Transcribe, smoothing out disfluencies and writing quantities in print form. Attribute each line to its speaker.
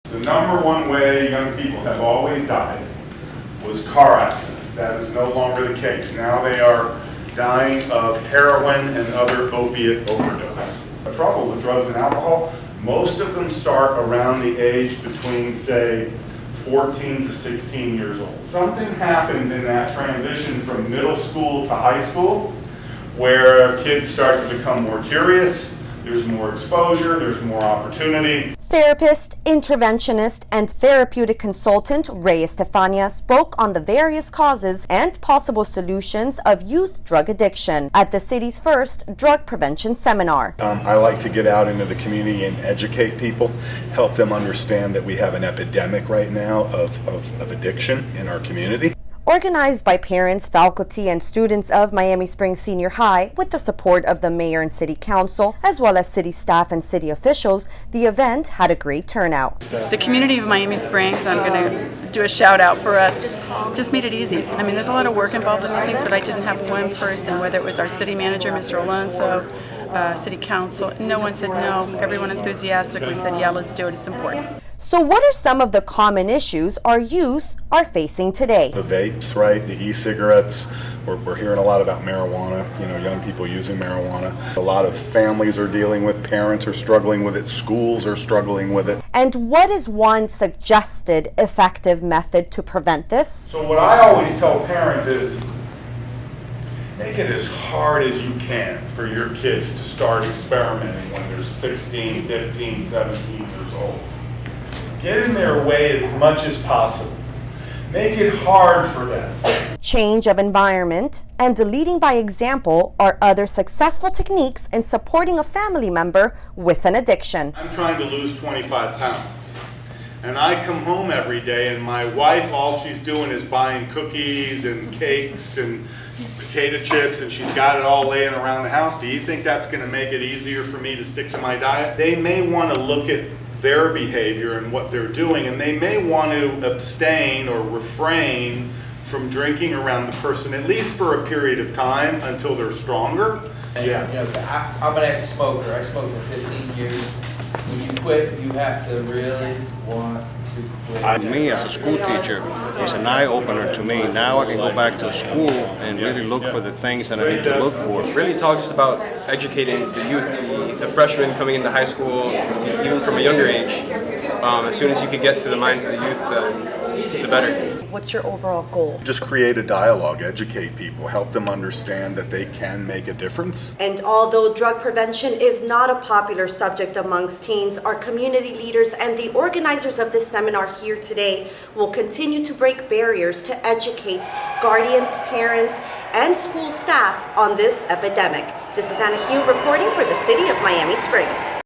Speaker 1: The number one way young people have always died was car accidents. That is no longer the case. Now they are dying of heroin and other opiate overdose. The trouble with drugs and alcohol, most of them start around the age between, say, 14 to 16 years old. Something happens in that transition from middle school to high school where kids start to become more curious, there's more exposure, there's more opportunity.
Speaker 2: Therapist, interventionist, and therapeutic consultant Ray Estefania spoke on the various causes and possible solutions of youth drug addiction at the city's first drug prevention seminar.
Speaker 3: I like to get out into the community and educate people, help them understand that we have an epidemic right now of addiction in our community.
Speaker 2: Organized by parents, faculty, and students of Miami Springs Senior High with the support of the mayor and city council, as well as city staff and city officials, the event had a great turnout.
Speaker 4: The community of Miami Springs, I'm going to do a shout out for us, just made it easy. I mean, there's a lot of work involved in these things, but I didn't have one person, whether it was our city manager, Mr. Alonso, city council, no one said no. Everyone enthusiastically said, yeah, let's do it, it's important.
Speaker 2: So what are some of the common issues our youth are facing today?
Speaker 3: The vapes, right? The e-cigarettes. We're hearing a lot about marijuana, young people using marijuana. A lot of families are dealing with, parents are struggling with it, schools are struggling with it.
Speaker 2: And what is one suggested effective method to prevent this?
Speaker 1: So what I always tell parents is, make it as hard as you can for your kids to start experimenting when they're 16, 15, 17 years old. Get in their way as much as possible. Make it hard for them.
Speaker 2: Change of environment and leading by example are other successful techniques in supporting a family member with an addiction.
Speaker 1: I'm trying to lose 25 pounds. And I come home every day and my wife, all she's doing is buying cookies and cakes and potato chips, and she's got it all laying around the house. Do you think that's going to make it easier for me to stick to my diet? They may want to look at their behavior and what they're doing, and they may want to abstain or refrain from drinking around the person, at least for a period of time until they're stronger.
Speaker 5: Yeah. I'm an ex-smoker. I smoked for 15 years. When you quit, you have to really want to quit.
Speaker 6: Me as a school teacher, it's an eye-opener to me. Now I can go back to school and really look for the things that I need to look for.
Speaker 7: Really talks about educating the youth, the freshmen coming into high school, even from a younger age. As soon as you can get to the minds of the youth, the better.
Speaker 2: What's your overall goal?
Speaker 3: Just create a dialogue, educate people, help them understand that they can make a difference.
Speaker 2: And although drug prevention is not a popular subject amongst teens, our community leaders and the organizers of this seminar here today will continue to break barriers to educate guardians, parents, and school staff on this epidemic. This is Anna Hugh reporting for the City of Miami Springs.